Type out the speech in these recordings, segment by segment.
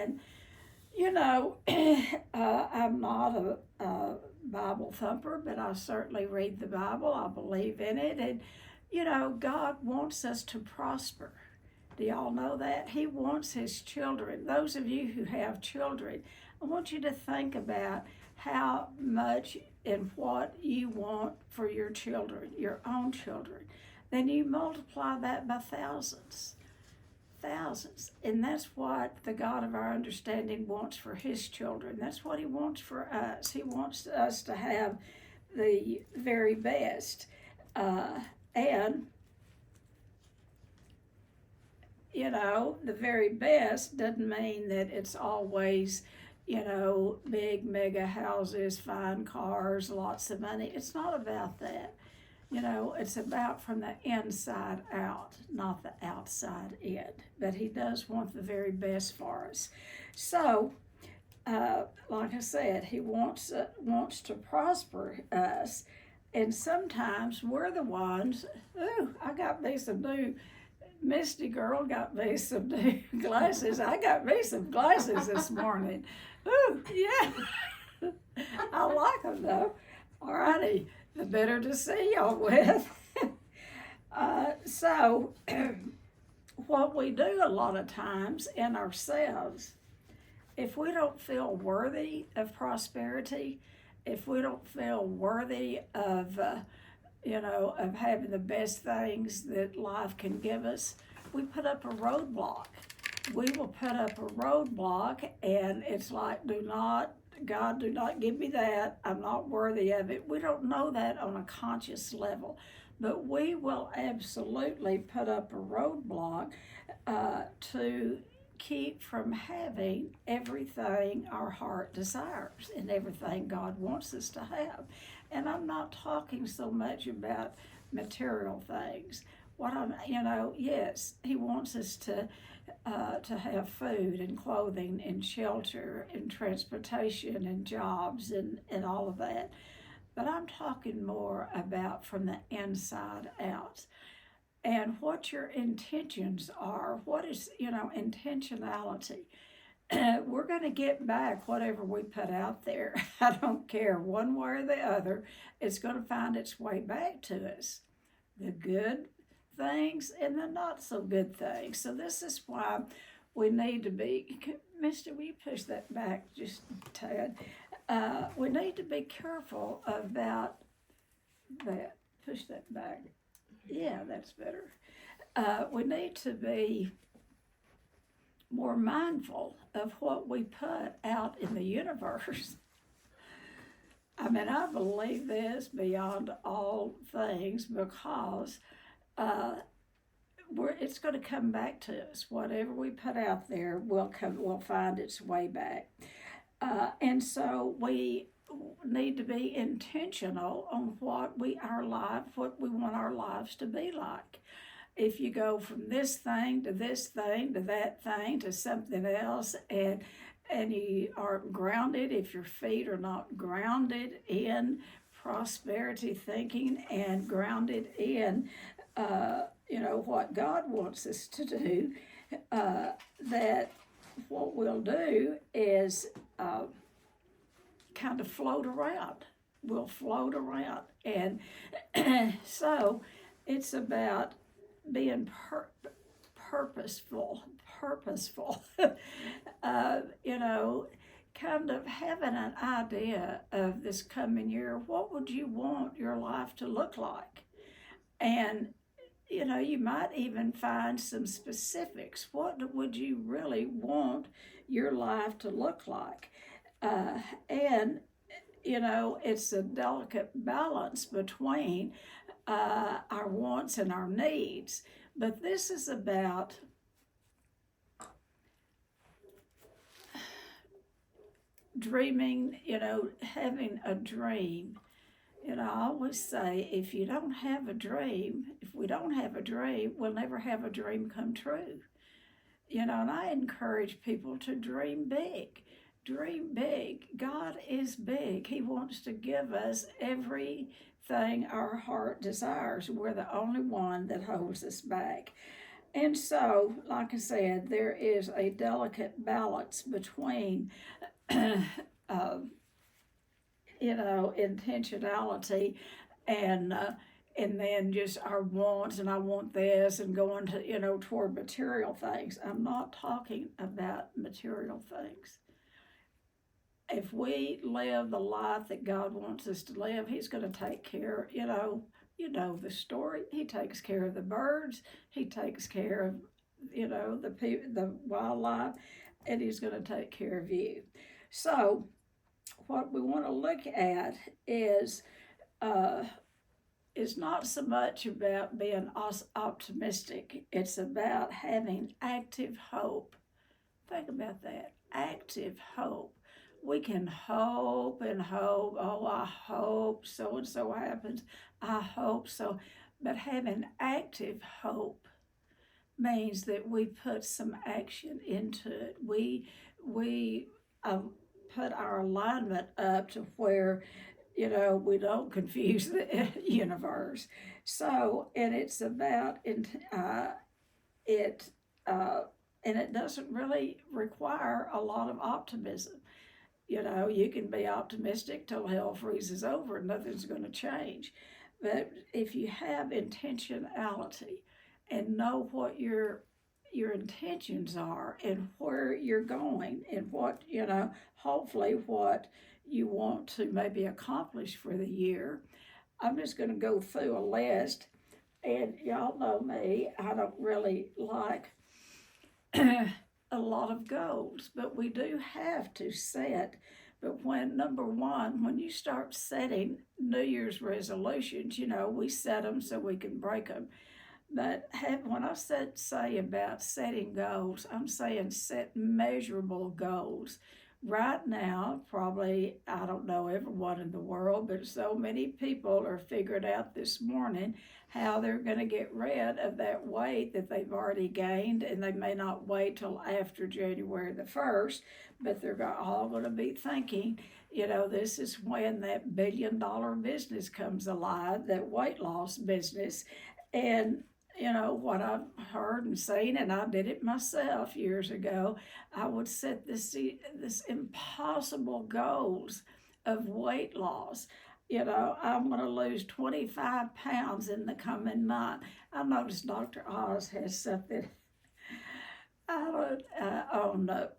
And, I'm not a Bible thumper, but I certainly read the Bible. I believe in it. And, God wants us to prosper. Do y'all know that? He wants his children. Those of you who have children, I want you to think about how much and what you want for your children, your own children. Then you multiply that by thousands, thousands. And that's what the God of our understanding wants for his children. That's what he wants for us. He wants us to have the very best. And the very best doesn't mean that it's always, big mega houses, fine cars, lots of money. It's not about that. It's about from the inside out, not the outside in. But he does want the very best for us. So, like I said, he wants to prosper us. And sometimes we're the ones, I got me some new Misty girl got me some new glasses. I got me some glasses this morning. Ooh, yeah. I like them though. All righty. The better to see y'all with. So, what we do a lot of times in ourselves, if we don't feel worthy of prosperity, if we don't feel worthy of of having the best things that life can give us, we put up a roadblock. We will put up a roadblock, and it's like, God, do not give me that. I'm not worthy of it. We don't know that on a conscious level, but we will absolutely put up a roadblock to keep from having everything our heart desires and everything God wants us to have. And I'm not talking so much about material things. Yes, he wants us to have food and clothing and shelter and transportation and jobs and all of that. But I'm talking more about from the inside out. And what your intentions are, what is, intentionality. We're going to get back whatever we put out there. I don't care one way or the other. It's going to find its way back to us. The good things and the not so good things. So this is why we need to be, Mister, will you push that back just a tad? We need to be careful about that. Push that back. Yeah, that's better. We need to be more mindful of what we put out in the universe. I mean, I believe this beyond all things because it's going to come back to us. Whatever we put out there will find its way back. And so we need to be intentional on what we want our lives to be like. If you go from this thing to this thing to that thing to something else, and you aren't grounded, if your feet are not grounded in prosperity thinking and grounded in what God wants us to do, that what we'll do is kind of float around. We'll float around. And so it's about being purposeful, kind of having an idea of this coming year. What would you want your life to look like? And, you might even find some specifics. What would you really want your life to look like? And it's a delicate balance between our wants and our needs. But this is about dreaming, having a dream. I always say, if we don't have a dream, we'll never have a dream come true. And I encourage people to dream big. Dream big. God is big. He wants to give us everything our heart desires. We're the only one that holds us back. And so, like I said, there is a delicate balance between, uh, intentionality and and then just our wants and I want this and going to toward material things. I'm not talking about material things. If we live the life that God wants us to live, He's going to take care. The story. He takes care of the birds. He takes care of the wildlife, and He's going to take care of you. So what we want to look at uh, is not so much about being optimistic. It's about having active hope. Think about that. Active hope. We can hope and hope. Oh, I hope so and so happens. I hope so. But having active hope means that we put some action into it. We put our alignment up to where we don't confuse the universe. So, and it's about it, and it doesn't really require a lot of optimism. You can be optimistic till hell freezes over and nothing's going to change. But if you have intentionality and know what your intentions are and where you're going and what, hopefully what you want to maybe accomplish for the year. I'm just going to go through a list, and y'all know me, I don't really like a lot of goals, but we do have to set. But number one, when you start setting New Year's resolutions, we set them so we can break them. But when I say about setting goals, I'm saying set measurable goals. Right now, probably, I don't know everyone in the world, but so many people are figuring out this morning how they're going to get rid of that weight that they've already gained, and they may not wait till after January the 1st, but they're all going to be thinking, this is when that $1 billion business comes alive, that weight loss business. And what I've heard and seen, and I did it myself years ago. I would set this impossible goals of weight loss. I'm going to lose 25 pounds in the coming month. I noticed Dr. Oz has something. I don't. Oh no.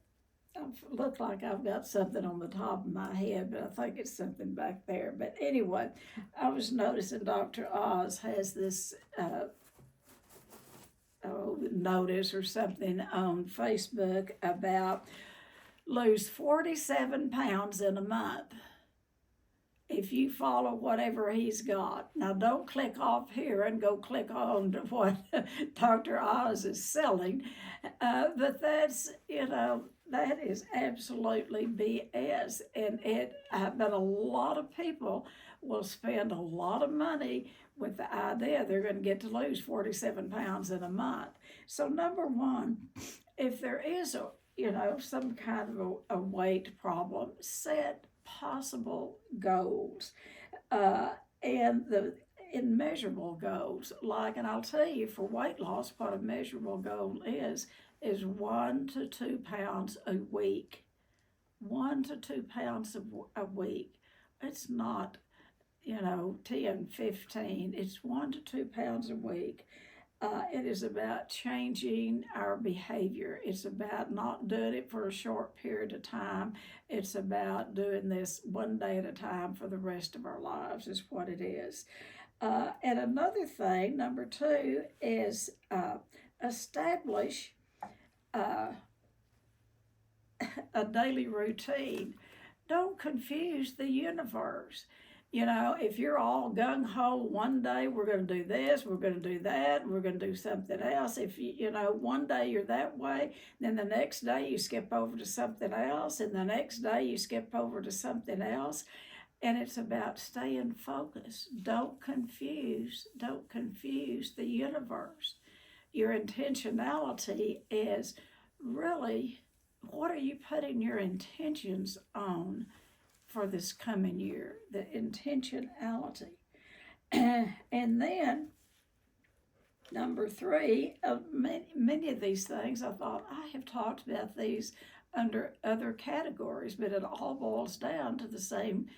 I look like I've got something on the top of my head, but I think it's something back there. But anyway, I was noticing Dr. Oz has this notice or something on Facebook about lose 47 pounds in a month if you follow whatever he's got. Now, don't click off here and go click on what Dr. Oz is selling, but that is absolutely BS. And but a lot of people will spend a lot of money with the idea they're going to get to lose 47 pounds in a month. So, number one, if there is some kind of a weight problem, set possible goals and the immeasurable goals. And I'll tell you, for weight loss, what a measurable goal is 1 to 2 pounds a week. 1 to 2 pounds a week. It's not 10, 15. It's 1 to 2 pounds a week. It is about changing our behavior. It's about not doing it for a short period of time. It's about doing this one day at a time for the rest of our lives, is what it is. And another thing, number two, is establish a daily routine. Don't confuse the universe. If you're all gung ho one day, we're going to do this, we're going to do that, we're going to do something else. If one day you're that way, then the next day you skip over to something else, and the next day you skip over to something else. And it's about staying focused. Don't confuse the universe. Your intentionality is really, what are you putting your intentions on for this coming year? The intentionality. And then Number three, many of these things I thought I have talked about these under other categories, but it all boils down to the same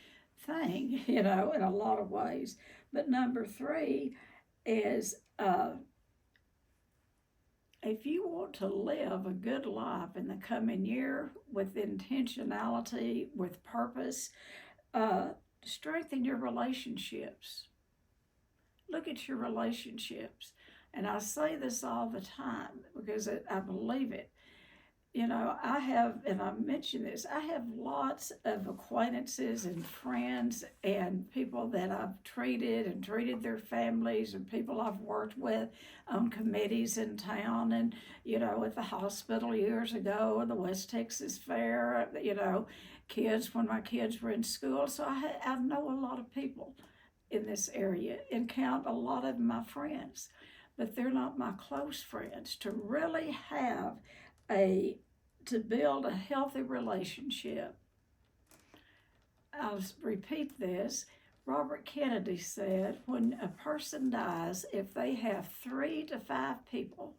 thing, in a lot of ways. But number three is if you want to live a good life in the coming year with intentionality, with purpose, strengthen your relationships. Look at your relationships. And I say this all the time because I believe it. I have, and I mentioned this, I have lots of acquaintances and friends and people that I've treated their families, and people I've worked with on committees in town, and, at the hospital years ago, or the West Texas Fair, kids when my kids were in school. So I know a lot of people in this area and count a lot of my friends, but they're not my close friends. To really have to build a healthy relationship, I'll repeat this. Robert Kennedy said, when a person dies, if they have 3 to 5 people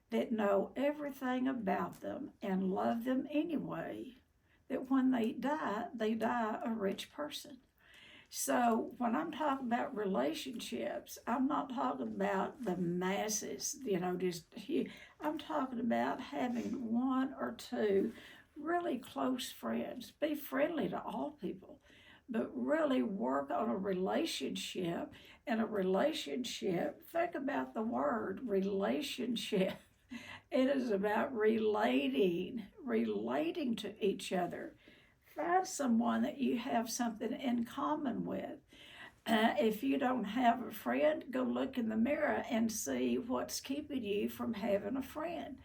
that know everything about them and love them anyway, that when they die a rich person. So when I'm talking about relationships, I'm not talking about the masses, I'm talking about having 1 or 2 really close friends. Be friendly to all people, but really work on a relationship. And a relationship, think about the word relationship. It is about relating to each other. Find someone that you have something in common with. If you don't have a friend, go look in the mirror and see what's keeping you from having a friend.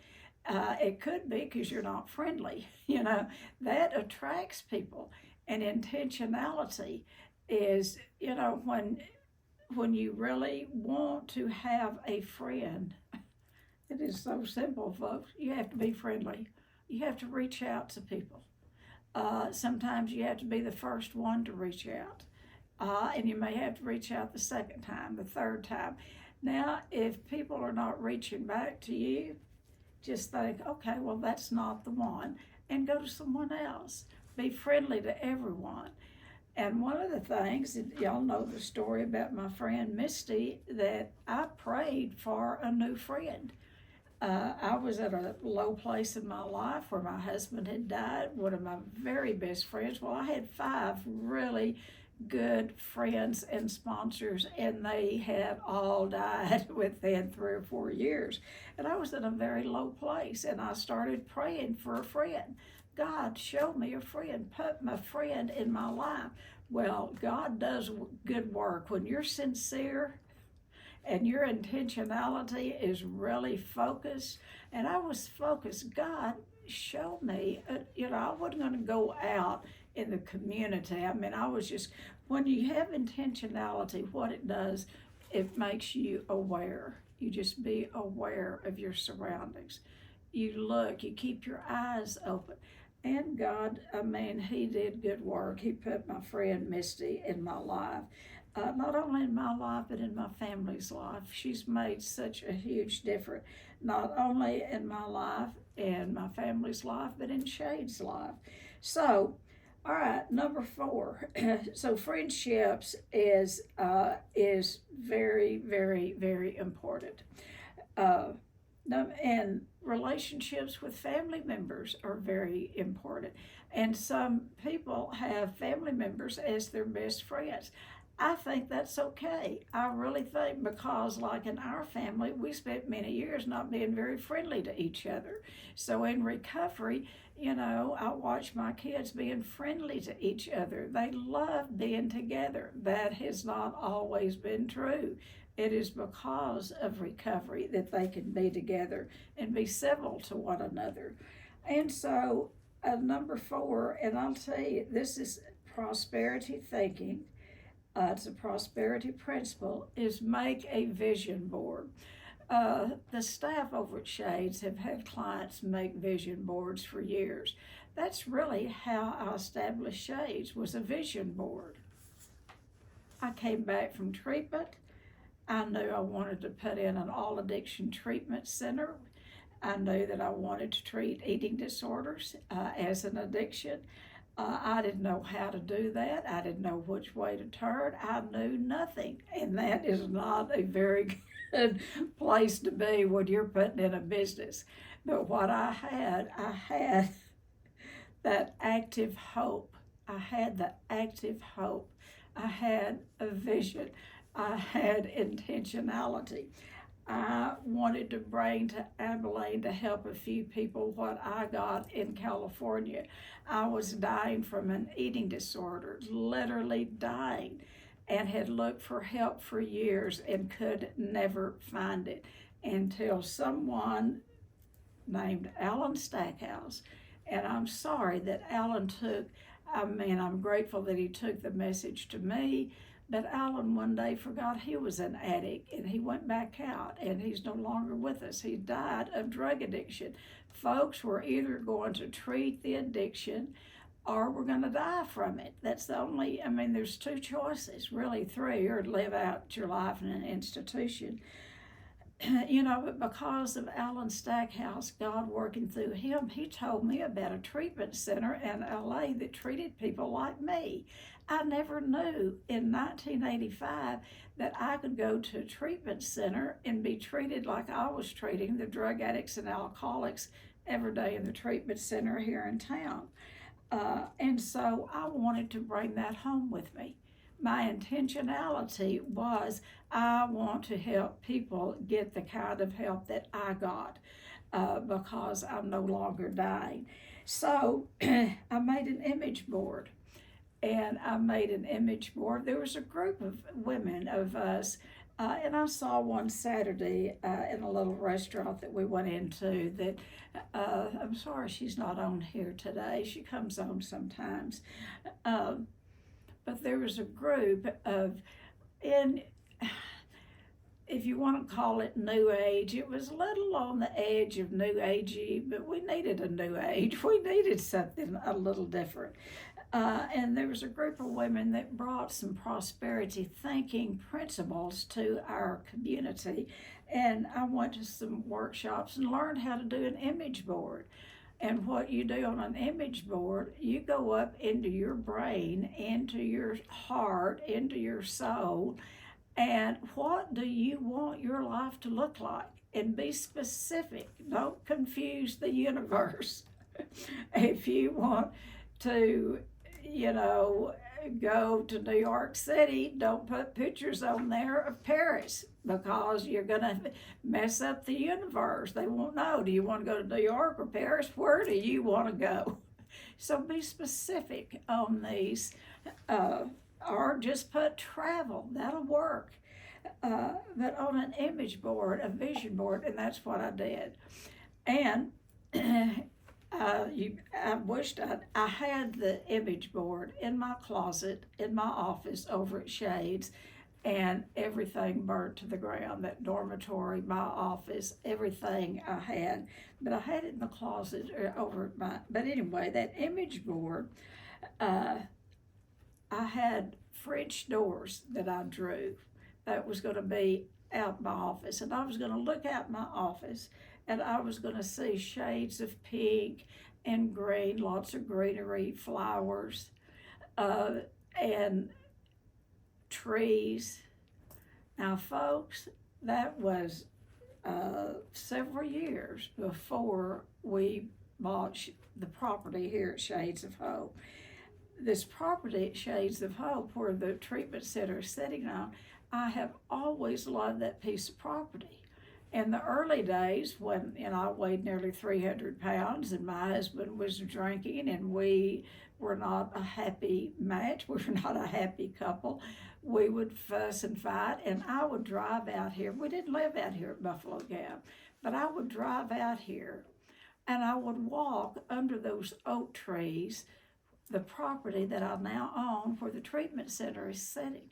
It could be because you're not friendly. That attracts people. And intentionality is, when you really want to have a friend, it is so simple, folks. You have to be friendly. You have to reach out to people. Sometimes you have to be the first one to reach out. And you may have to reach out the second time, the third time. Now, if people are not reaching back to you, just think, okay, well, that's not the one, and go to someone else. Be friendly to everyone. And one of the things, y'all know the story about my friend Misty, that I prayed for a new friend. I was at a low place in my life where my husband had died, one of my very best friends. Well, I had 5 really good friends and sponsors, and they had all died within 3 or 4 years. And I was in a very low place, and I started praying for a friend. God, show me a friend, put my friend in my life. Well, God does good work. When you're sincere and your intentionality is really focused, and I was focused, God, show me, I wasn't going to go out in the community. I mean, I was just, when you have intentionality, what it does, it makes you aware. You just be aware of your surroundings. You look, you keep your eyes open. And God, He did good work. He put my friend Misty in my life. Not only in my life, but in my family's life. She's made such a huge difference, not only in my life and my family's life, but in Shade's life. So, all right, number 4. So friendships is very, very, very important. And relationships with family members are very important. And some people have family members as their best friends. I think that's okay. I really think, because like in our family, we spent many years not being very friendly to each other. So in recovery, I watch my kids being friendly to each other. They love being together. That has not always been true. It is because of recovery that they can be together and be civil to one another. And so number 4, and I'll tell you, this is prosperity thinking. It's a prosperity principle, is make a vision board. The staff over at Shades have had clients make vision boards for years. That's really how I established Shades, was a vision board. I came back from treatment. I knew I wanted to put in an all addiction treatment center. I knew that I wanted to treat eating disorders as an addiction. I didn't know how to do that. I didn't know which way to turn. I knew nothing. And that is not a very good place to be when you're putting in a business. But what I had that active hope. I had the active hope. I had a vision. I had intentionality. I wanted to bring to Abilene to help a few people what I got in California. I was dying from an eating disorder, literally dying, and had looked for help for years and could never find it until someone named Alan Stackhouse. And I'm sorry that Alan took, I'm grateful that he took the message to me. But Alan one day forgot he was an addict and he went back out and he's no longer with us. He died of drug addiction. Folks, we're either going to treat the addiction or we're going to die from it. That's the only, there's two choices, really three, or live out your life in an institution. But because of Alan Stackhouse, God working through him, he told me about a treatment center in LA that treated people like me. I never knew in 1985 that I could go to a treatment center and be treated like I was treating the drug addicts and alcoholics every day in the treatment center here in town. And so I wanted to bring that home with me. My intentionality was I want to help people get the kind of help that I got because I'm no longer dying. So I made an image board. And I made an image board. There was a group of women of us, and I saw one Saturday in a little restaurant that we went into that, I'm sorry she's not on here today. She comes on sometimes. But there was a group of, in, if you want to call it New Age, it was a little on the edge of New Agey, but we needed a New Age. We needed something a little different. And there was a group of women that brought some prosperity thinking principles to our community. And I went to some workshops and learned how to do an image board. And what you do on an image board, you go up into your brain, into your heart, into your soul, and what do you want your life to look like? And be specific. Don't confuse the universe. If you want to, go to New York City, don't put pictures on there of Paris because you're going to mess up the universe. They won't know. Do you want to go to New York or Paris? Where do you want to go? So be specific on these, or just put travel. That'll work. But on an image board, a vision board, and that's what I did. And I wished I had the image board in my closet, in my office over at Shades, and everything burned to the ground. That dormitory, my office, everything I had. But I had it in the closet over at but anyway, that image board, I had French doors that I drew. That was going to be out my office, and I was going to look out my office, and I was going to see shades of pink and green, lots of greenery, flowers, and trees. Now, folks, that was several years before we bought the property here at Shades of Hope. This property at Shades of Hope, where the treatment center is sitting on, I have always loved that piece of property. In the early days when I weighed nearly 300 pounds and my husband was drinking and we were not a happy match, we were not a happy couple, we would fuss and fight, and I would drive out here. We didn't live out here at Buffalo Gap, but I would drive out here and I would walk under those oak trees, the property that I now own where the treatment center is sitting.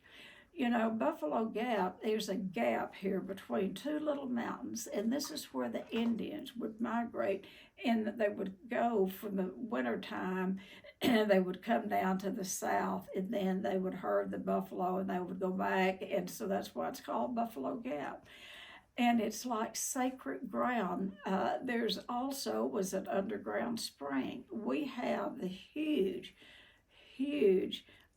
Buffalo Gap, there's a gap here between two little mountains, and this is where the Indians would migrate, and they would go from the winter time, and they would come down to the south, and then they would herd the buffalo, and they would go back, and so that's why it's called Buffalo Gap. And it's like sacred ground. There's also was an underground spring. We have the huge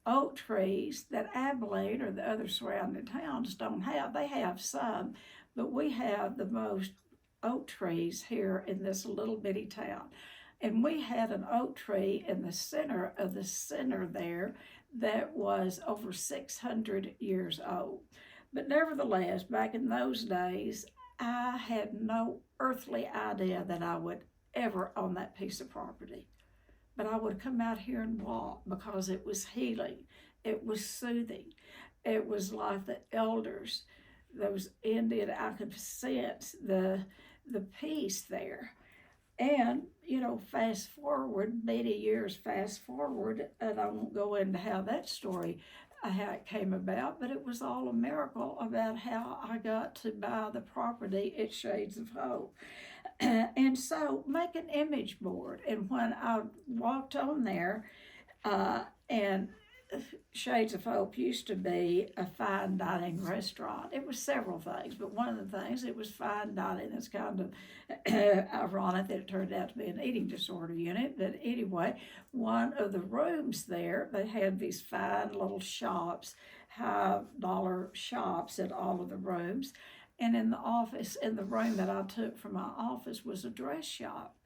oak trees that Abilene or the other surrounding towns don't have. They have some, but we have the most oak trees here in this little bitty town. And we had an oak tree in the center of the center there that was over 600 years old. But nevertheless, back in those days, I had no earthly idea that I would ever own that piece of property. But I would come out here and walk because it was healing, it was soothing, it was like the elders, those Indian, I could sense the peace there. And, fast forward, many years fast forward, and I won't go into how that story, how it came about, but it was all a miracle about how I got to buy the property at Shades of Hope. And so make an image board. And when I walked on there, and Shades of Hope used to be a fine dining restaurant. It was several things, but one of the things, it was fine dining. It's kind of ironic that it turned out to be an eating disorder unit. But anyway, one of the rooms there, they had these fine little shops, $high-dollar shops in all of the rooms. And in the office, in the room that I took from my office, was a dress shop.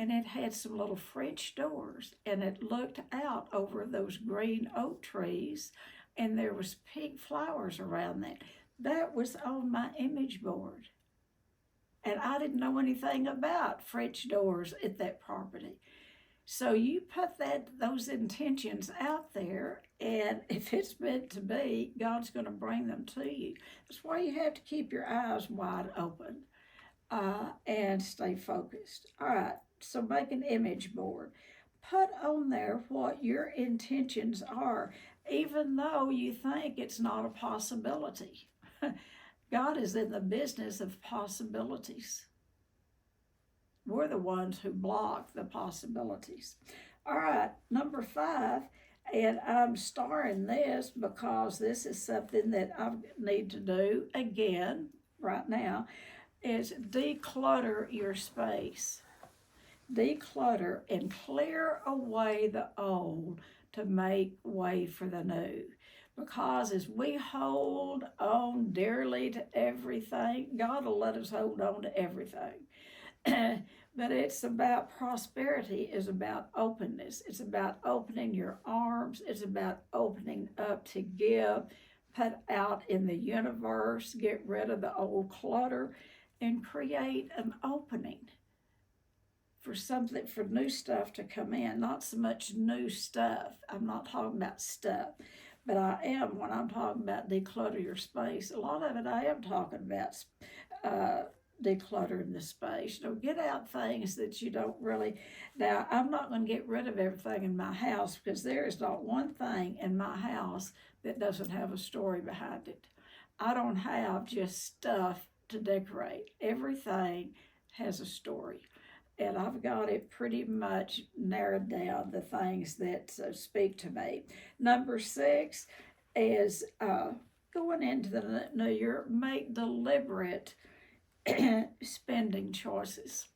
And it had some little French doors, and it looked out over those green oak trees, and there was pink flowers around that. That was on my image board. And I didn't know anything about French doors at that property. So you put those intentions out there, and if it's meant to be, God's going to bring them to you. That's why you have to keep your eyes wide open and stay focused. All right. So make an image board. Put on there what your intentions are, even though you think it's not a possibility. God is in the business of possibilities. We're the ones who block the possibilities. All right, number 5, and I'm starring this because this is something that I need to do again right now, is declutter your space. Declutter and clear away the old to make way for the new. Because as we hold on dearly to everything, God will let us hold on to everything. But it's about prosperity, is about openness. It's about opening your arms. It's about opening up to give, put out in the universe, get rid of the old clutter, and create an opening for new stuff to come in. Not so much new stuff. I'm not talking about stuff, but I am, when I'm talking about declutter your space, a lot of it I am talking about decluttering the space. Get out things that you don't really. Now, I'm not going to get rid of everything in my house, because there is not one thing in my house that doesn't have a story behind it. I don't have just stuff to decorate. Everything has a story. And I've got it pretty much narrowed down, the things that speak to me. Number 6 is going into the new year, make deliberate spending choices.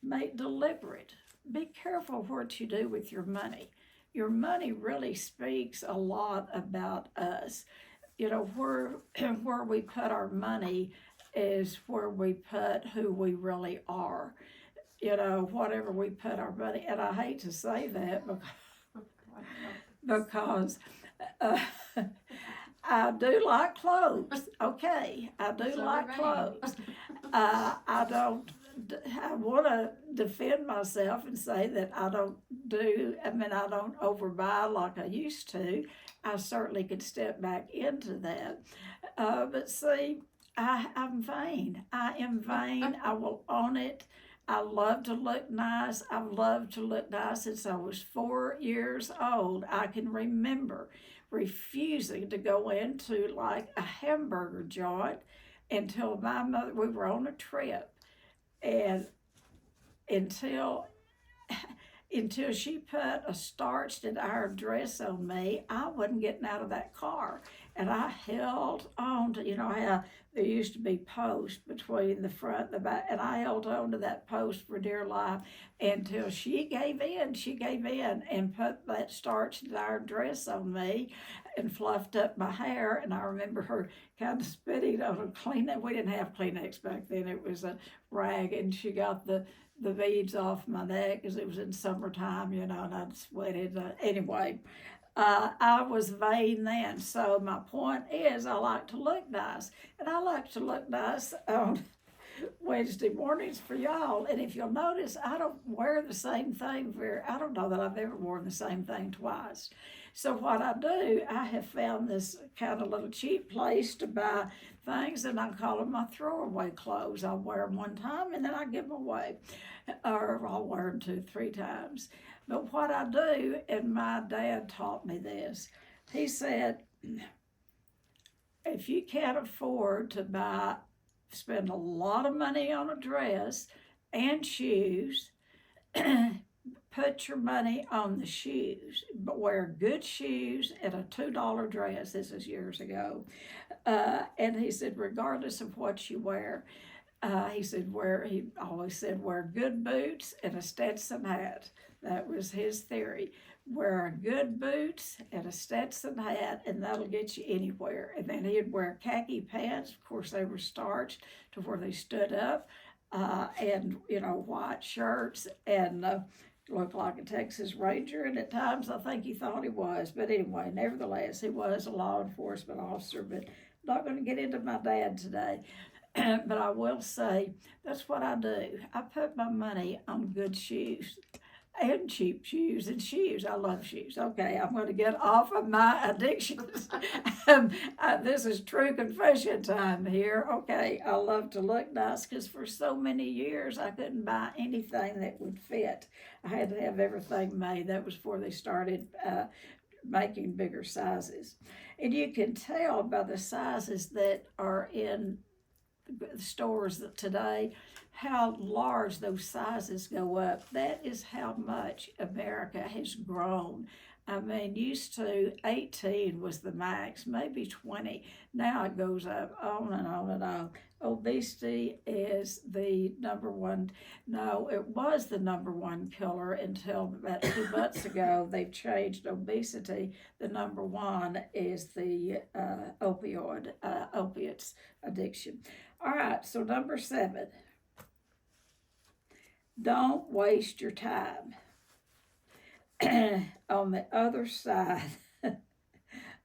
Make deliberate. Be careful what you do with your money. Your money really speaks a lot about us. Where we put our money is where we put who we really are. Whatever we put our money, and I hate to say that because I do like clothes. Okay, I do like clothes. I don't. I want to defend myself and say that I don't overbuy like I used to. I certainly could step back into that. But see, I'm vain. I am vain. I will own it. I love to look nice. I've loved to look nice since I was 4 years old. I can remember refusing to go into like a hamburger joint until my mother, we were on a trip, and until until she put a starched and iron dress on me, I wasn't getting out of that car. And I held on to, how there used to be posts between the front and the back, and I held on to that post for dear life until she gave in. She gave in and put that starched and iron dress on me and fluffed up my hair. And I remember her kind of spitting on a Kleenex. We didn't have Kleenex back then, it was a rag, and she got the beads off my neck because it was in summertime, and I'd sweated. Anyway, I was vain then. So my point is, I like to look nice, and I like to look nice on Wednesday mornings for y'all. And if you'll notice, I don't wear the same thing I don't know that I've ever worn the same thing twice. So what I do, I have found this kind of little cheap place to buy things, and I call them my throwaway clothes. I'll wear them one time and then I give them away, or I'll wear them 2, 3 times. But what I do, and my dad taught me this, he said, if you can't afford to spend a lot of money on a dress and shoes, put your money on the shoes, but wear good shoes and a $2 dress. This is years ago. And he said, regardless of what you wear, he always said, wear good boots and a Stetson hat. That was his theory. Wear good boots and a Stetson hat, and that'll get you anywhere. And then he'd wear khaki pants. Of course, they were starched to where they stood up, and white shirts, and looked like a Texas Ranger. And at times, I think he thought he was. But anyway, nevertheless, he was a law enforcement officer. But not going to get into my dad today. But I will say that's what I do. I put my money on good shoes and cheap shoes and shoes. I love shoes. Okay, I'm going to get off of my addictions. This is true confession time here. Okay, I love to look nice because for so many years I couldn't buy anything that would fit. I had to have everything made. That was before they started making bigger sizes. And you can tell by the sizes that are in stores today how large those sizes go up. That is how much America has grown. I mean, used to 18 was the max, maybe 20. Now it goes up on and on and on. Obesity is the number one. No, it was the number one killer until about 2 months ago. They've changed obesity. The number one is the opiates addiction. All right, so number 7. Don't waste your time. On the other side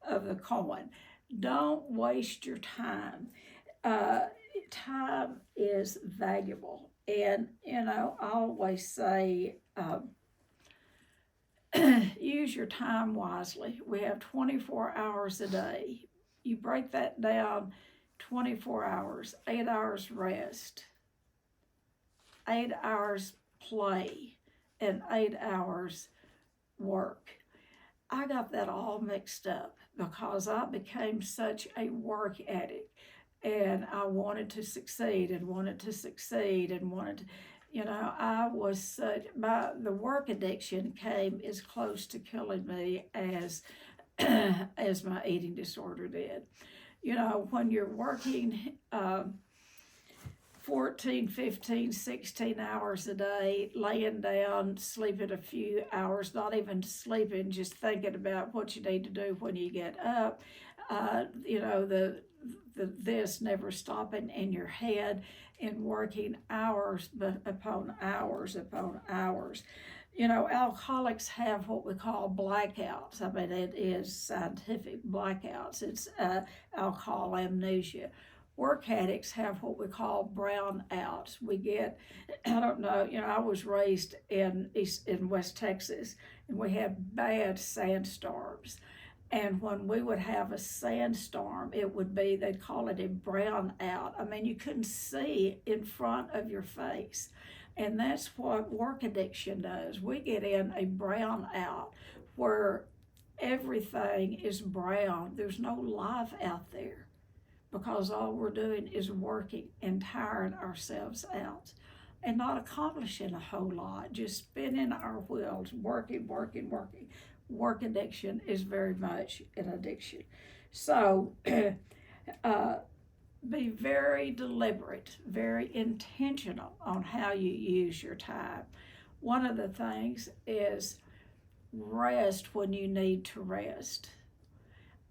of the coin, don't waste your time. Time is valuable. And, I always say, use your time wisely. We have 24 hours a day. You break that down, 24 hours, 8 hours rest, 8 hours play, and 8 hours work. I got that all mixed up because I became such a work addict, and I wanted to succeed and wanted to succeed and wanted to, I was the work addiction came as close to killing me as as my eating disorder did. When you're working 14, 15, 16 hours a day, laying down, sleeping a few hours, not even sleeping, just thinking about what you need to do when you get up, this never stopping in your head, and working hours upon hours upon hours. Alcoholics have what we call blackouts. I mean, it is scientific blackouts. It's alcohol amnesia. Work addicts have what we call brownouts. We get, I don't know, I was raised in West Texas, and we had bad sandstorms. And when we would have a sandstorm, they'd call it a brownout. I mean, you couldn't see in front of your face. And that's what work addiction does. We get in a brownout where everything is brown. There's no life out there because all we're doing is working and tiring ourselves out and not accomplishing a whole lot, just spinning our wheels, working, working, working. Work addiction is very much an addiction. So be very deliberate, very intentional on how you use your time. One of the things is rest when you need to rest.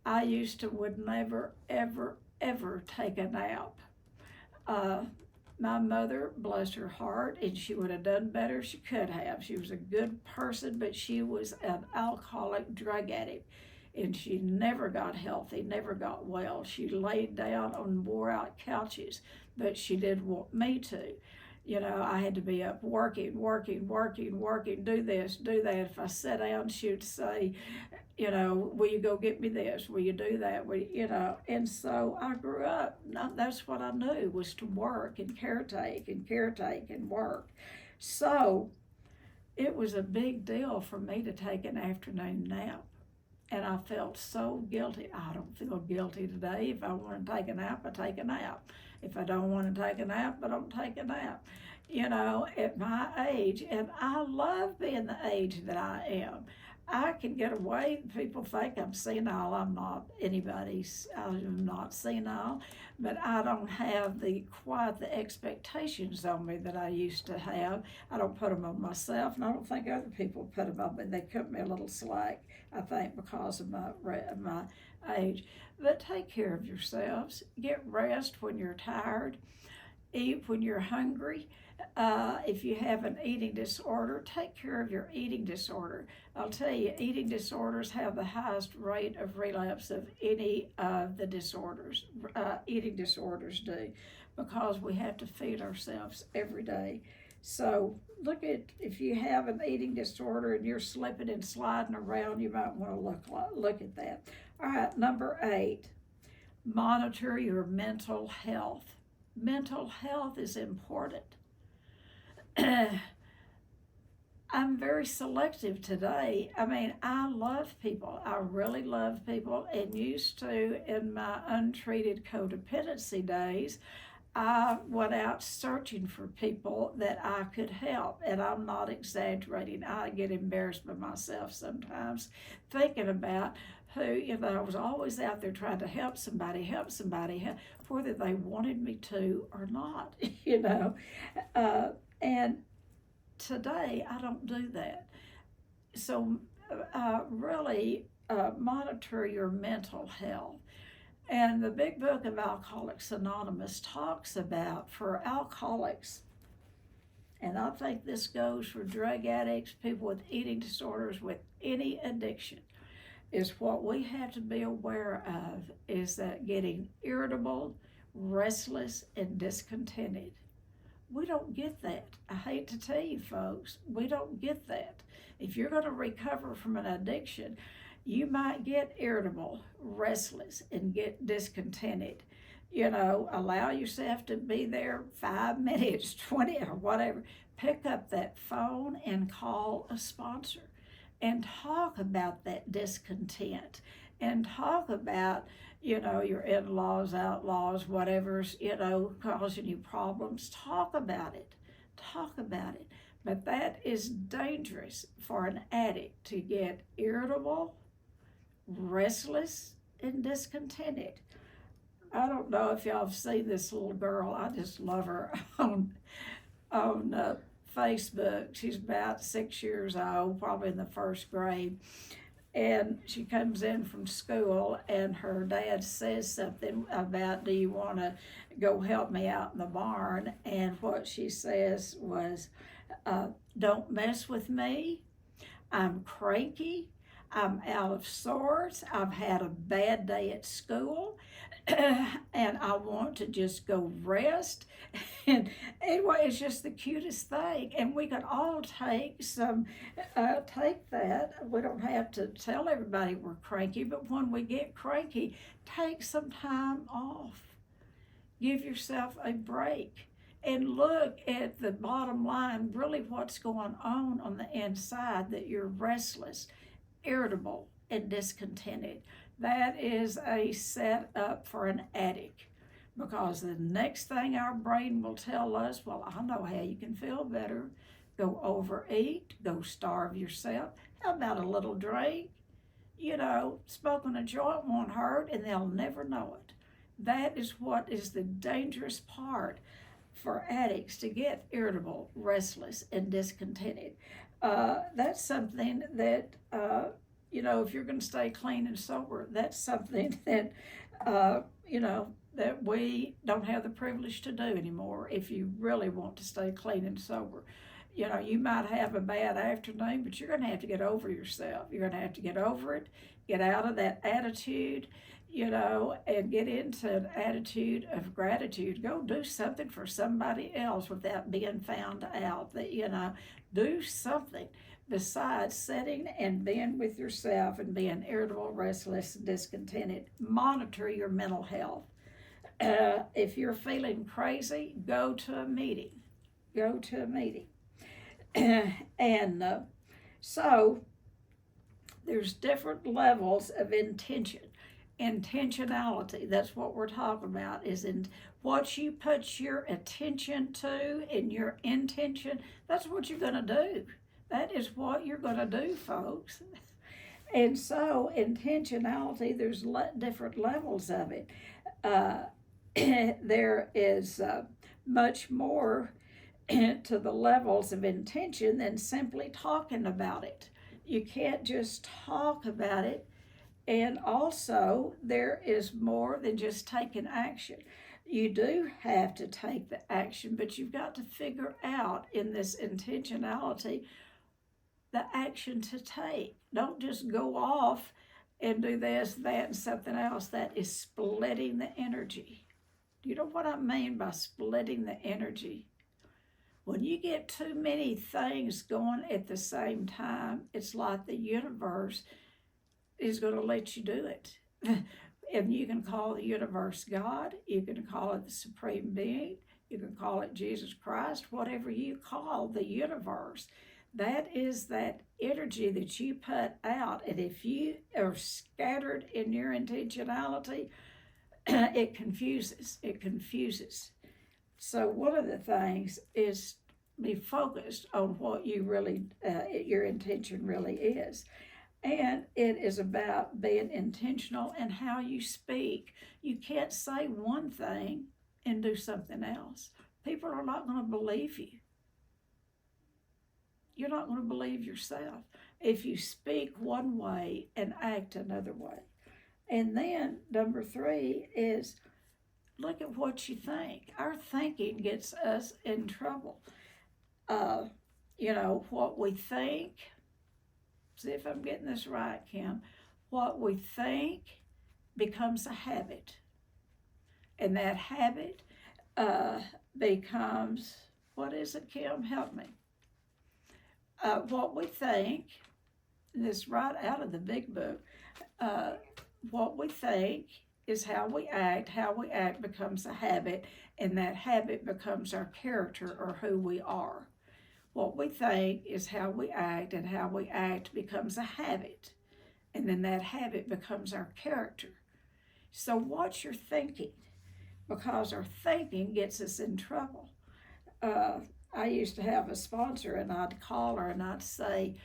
I used to would never, ever, ever take a nap. Uh, my mother, bless her heart, and she would have done better if she could have. She was a good person, but she was an alcoholic drug addict, and she never got healthy, never got well. She laid down on wore out couches, but she did want me to. You know, I had to be up working, working, working, working, do this, do that. If I sat down, she would say, you know, will you go get me this? Will you do that? You know, and so I grew up. That's what I knew was to work and caretake and caretake and work. So it was a big deal for me to take an afternoon nap. And I felt so guilty. I don't feel guilty today. If I want to take a nap, I take a nap. If I don't want to take a nap, I don't take a nap. You know, at my age, and I love being the age that I am. I can get away. People think I'm senile. I'm not anybody's. I'm not senile, but I don't have quite the expectations on me that I used to have. I don't put them on myself, and I don't think other people put them on me. They cut me a little slack, I think, because of my age. But take care of yourselves. Get rest when you're tired. Eat when you're hungry. If you have an eating disorder, take care of your eating disorder. I'll tell you, eating disorders have the highest rate of relapse of any of the disorders. Eating disorders do, because we have to feed ourselves every day. So look at, if you have an eating disorder and you're slipping and sliding around, you might want to look at that. All right, number 8, monitor your mental health. Mental health is important. I'm very selective today. I mean, I love people. I really love people, and used to in my untreated codependency days, I went out searching for people that I could help, and I'm not exaggerating. I get embarrassed by myself sometimes thinking about who, you know, I was always out there trying to help somebody, whether they wanted me to or not, you know. And today, I don't do that. So really monitor your mental health. And the big book of Alcoholics Anonymous talks about, for alcoholics, and I think this goes for drug addicts, people with eating disorders, with any addiction, is what we have to be aware of is that getting irritable, restless, and discontented. We don't get that. I hate to tell you folks, we don't get that. If you're going to recover from an addiction, you might get irritable, restless, and get discontented. You know, allow yourself to be there 5 minutes, 20, or whatever. Pick up that phone and call a sponsor and talk about that discontent and talk about, you know, your in-laws, outlaws, whatever's, you know, causing you problems. Talk about it. Talk about it. But that is dangerous for an addict to get irritable, restless, and discontented. I don't know if y'all have seen this little girl. I just love her on Facebook. She's about 6 years old, probably in the first grade. And she comes in from school, and her dad says something about, do you want to go help me out in the barn? And what she says was, don't mess with me. I'm cranky. I'm out of sorts. I've had a bad day at school, and I want to just go rest. And anyway, it's just the cutest thing. And we can all take that. We don't have to tell everybody we're cranky, but when we get cranky, take some time off. Give yourself a break. And look at the bottom line, really what's going on the inside, that you're restless, irritable, and discontented. That is a setup for an addict, because the next thing our brain will tell us, well, I know how you can feel better. Go overeat, go starve yourself. How about a little drink? Smoking a joint won't hurt, and they'll never know it. That is what is the dangerous part for addicts, to get irritable, restless, and discontented. That's something that, if you're going to stay clean and sober, that's something that, that we don't have the privilege to do anymore if you really want to stay clean and sober. You might have a bad afternoon, but you're going to have to get over yourself. You're going to have to get over it, get out of that attitude, and get into an attitude of gratitude. Go do something for somebody else without being found out. Do something besides sitting and being with yourself and being irritable, restless, and discontented. Monitor your mental health. If you're feeling crazy, go to a meeting. Go to a meeting. And so there's different levels of intentionality. That's what we're talking about, is in what you put your attention to and your intention. That's what you're going to do. That is what you're going to do, folks. And so intentionality, there's different levels of it. There is much more to the levels of intention than simply talking about it. You can't just talk about it. And also, there is more than just taking action. You do have to take the action, but you've got to figure out in this intentionality the action to take. Don't just go off and do this, that, and something else. That is splitting the energy. Do you know what I mean by splitting the energy? When you get too many things going at the same time, it's like the universe is going to let you do it. And you can call the universe God, you can call it the Supreme Being, you can call it Jesus Christ, whatever you call the universe. That is that energy that you put out. And if you are scattered in your intentionality, it confuses. It confuses. So one of the things is be focused on what you really, your intention really is. And it is about being intentional in how you speak. You can't say one thing and do something else. People are not going to believe you. You're not going to believe yourself if you speak one way and act another way. And then number 3 is look at what you think. Our thinking gets us in trouble. What we think, see if I'm getting this right, Kim, what we think becomes a habit. And that habit becomes, what is it, Kim? Help me. What we think, this is right out of the big book, what we think is how we act becomes a habit, and that habit becomes our character or who we are. What we think is how we act, and how we act becomes a habit, and then that habit becomes our character. So watch your thinking, because our thinking gets us in trouble. I used to have a sponsor, and I'd call her and I'd say,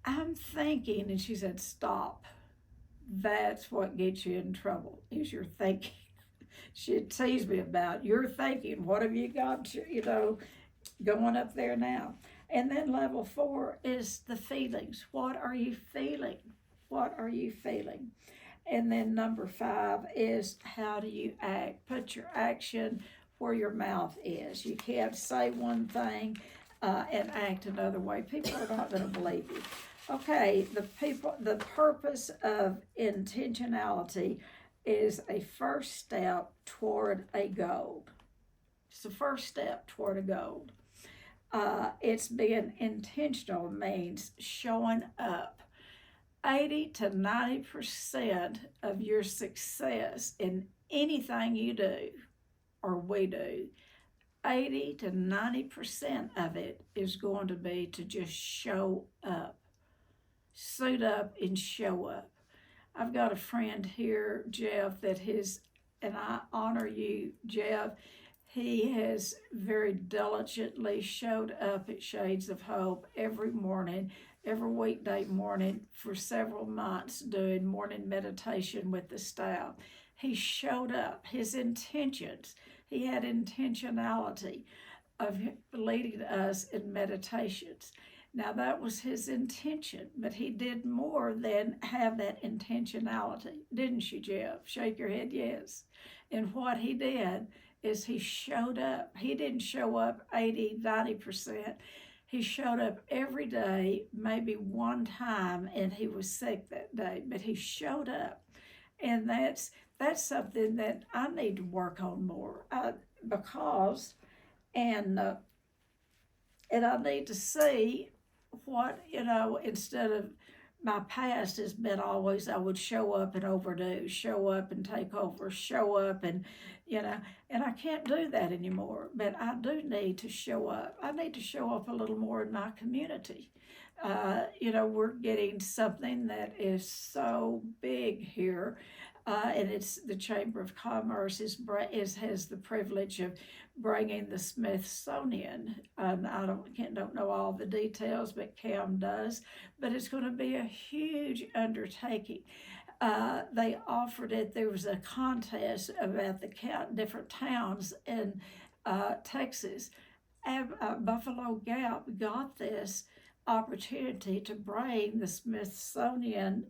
I'm thinking, and she said, stop. That's what gets you in trouble, is your thinking. She'd tease me about your thinking. What have you got, going up there now? And then level 4 is the feelings. What are you feeling? What are you feeling? And then number 5 is how do you act? Put your action where your mouth is. You can't say one thing and act another way. People are not going to believe you. Okay, the purpose of intentionality is a first step toward a goal. It's the first step toward a goal. It's being intentional means showing up. 80 to 90% of your success in anything you do or we do, 80 to 90% of it is going to be to just show up. suit up and show up. I've got a friend here, Jeff, and I honor you, Jeff. He has very diligently showed up at Shades of Hope every morning, every weekday morning for several months doing morning meditation with the staff. He showed up, his intentions, he had intentionality of leading us in meditations. Now, that was his intention, but he did more than have that intentionality, didn't you, Jeff? Shake your head, yes. And what he did is he showed up. He didn't show up 80, 90%. He showed up every day, maybe one time, and he was sick that day, but he showed up. And that's something that I need to work on more because, and I need to see what, instead of my past has been always I would show up and overdo, show up and take over, show up and, and I can't do that anymore. But I do need to show up. I need to show up a little more in my community. We're getting something that is so big here. And it's the Chamber of Commerce has the privilege of bringing the Smithsonian. I don't know all the details, but Cam does. But it's going to be a huge undertaking. They offered it. There was a contest about the different towns in Texas. Buffalo Gap got this opportunity to bring the Smithsonian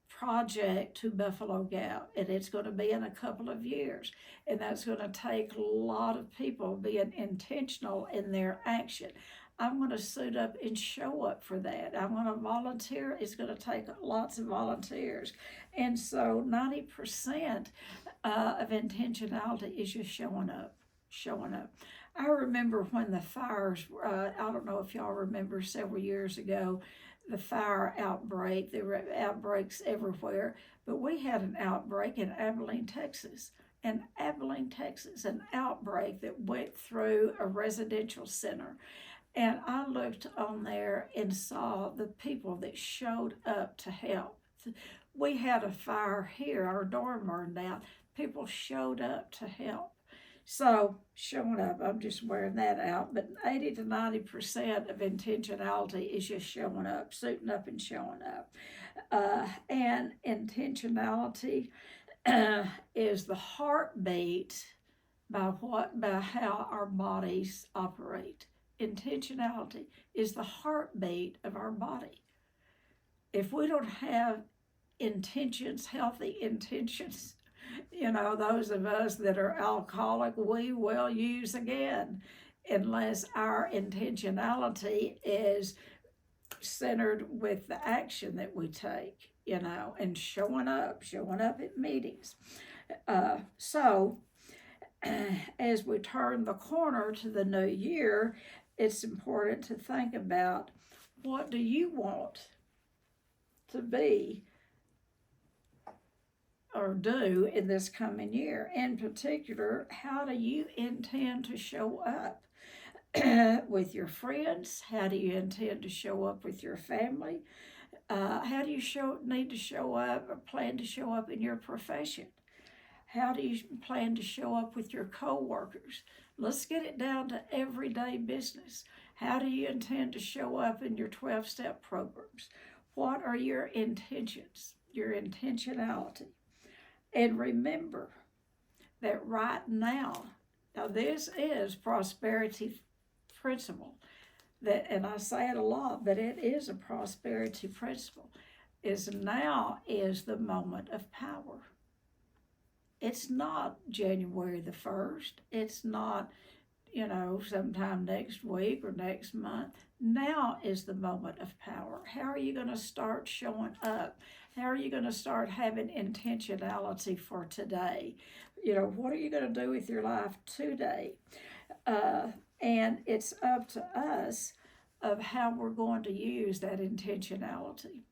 project to Buffalo Gap, and it's going to be in a couple of years, and that's going to take a lot of people being intentional in their action. I'm going to suit up and show up for that. I'm going to volunteer. It's going to take lots of volunteers, and so 90% of intentionality is just showing up. I remember when the fires, I don't know if y'all remember several years ago, the fire outbreak. There were outbreaks everywhere, but we had an outbreak in Abilene, Texas. An outbreak that went through a residential center. And I looked on there and saw the people that showed up to help. We had a fire here, our dorm burned down. People showed up to help. So showing up, I'm just wearing that out, but 80 to 90% of intentionality is just showing up, suiting up and showing up. And intentionality is the heartbeat by how our bodies operate. Intentionality is the heartbeat of our body. If we don't have intentions, healthy intentions, those of us that are alcoholic, we will use again unless our intentionality is centered with the action that we take, and showing up at meetings. So as we turn the corner to the new year, it's important to think about, what do you want to be or do in this coming year? In particular, how do you intend to show up with your friends? How do you intend to show up with your family? How do you need to show up or plan to show up in your profession? How do you plan to show up with your co-workers? Let's get it down to everyday business. How do you intend to show up in your 12-step programs? What are your intentions, your intentionality? And remember that right now this is prosperity principle. And I say it a lot, but it is a prosperity principle. Now is the moment of power. It's not January the 1st. It's not, sometime next week or next month. Now is the moment of power. How are you going to start showing up? How are you going to start having intentionality for today? What are you going to do with your life today? And it's up to us of how we're going to use that intentionality.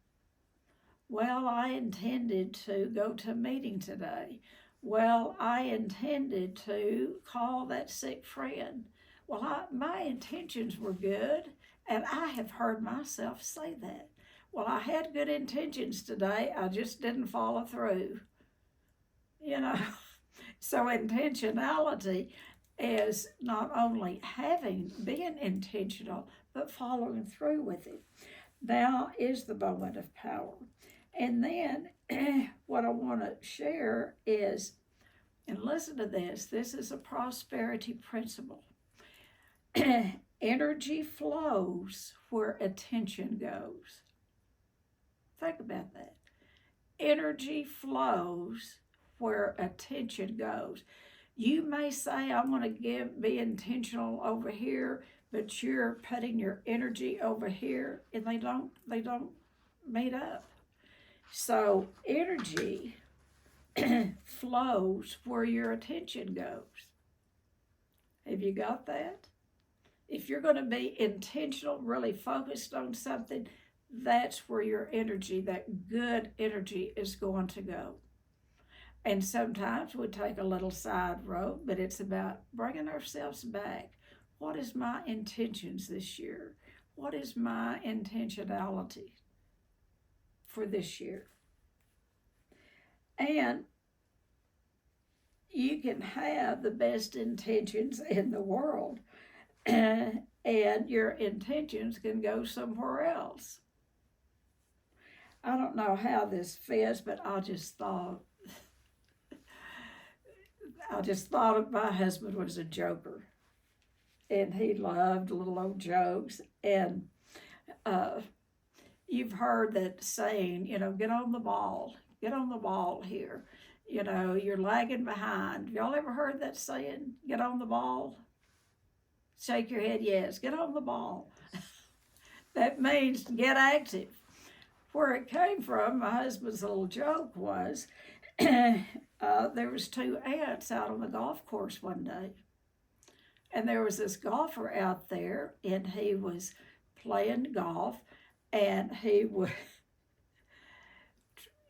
Well, I intended to go to a meeting today. Well, I intended to call that sick friend. Well, my intentions were good, and I have heard myself say that. well, I had good intentions today, I just didn't follow through. You know, so intentionality is not only being intentional, but following through with it. Now is the moment of power. And then what I want to share is, and listen to this is a prosperity principle. Energy flows where attention goes. Think about that. Energy flows where attention goes. You may say, I want to be intentional over here, but you're putting your energy over here, and they don't meet up. So energy flows where your attention goes. Have you got that? If you're going to be intentional, really focused on something, that's where your energy, that good energy, is going to go. And sometimes we take a little side road, but it's about bringing ourselves back. What is my intentions this year? What is my intentionality for this year? And you can have the best intentions in the world, and your intentions can go somewhere else. I don't know how this fits, but I just thought my husband was a joker, and he loved little old jokes. And you've heard that saying, get on the ball here. You're lagging behind. Y'all ever heard that saying, get on the ball? Shake your head, yes, get on the ball. That means get active. Where it came from, my husband's little joke was, there was two ants out on the golf course one day. And there was this golfer out there, and he was playing golf, and he would,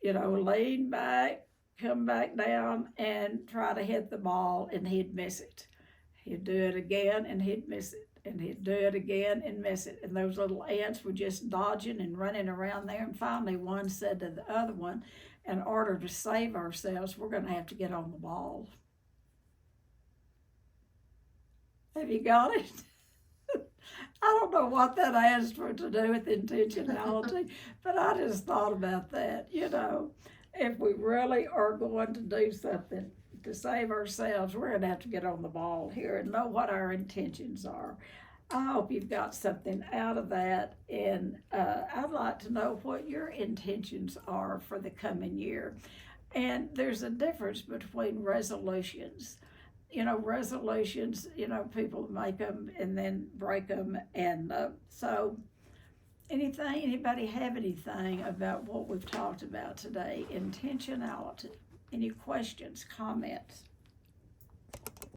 lean back, come back down, and try to hit the ball, and he'd miss it. He'd do it again, and he'd miss it. And he'd do it again and miss it. And those little ants were just dodging and running around there. And finally, one said to the other one, in order to save ourselves, we're going to have to get on the ball. Have you got it? I don't know what that has to do with intentionality, but I just thought about that. If we really are going to do something to save ourselves, we're going to have to get on the ball here and know what our intentions are. I hope you've got something out of that, and I'd like to know what your intentions are for the coming year. And there's a difference between resolutions. Resolutions, people make them and then break them. And so anybody have anything about what we've talked about today? Intentionality. Any questions, comments?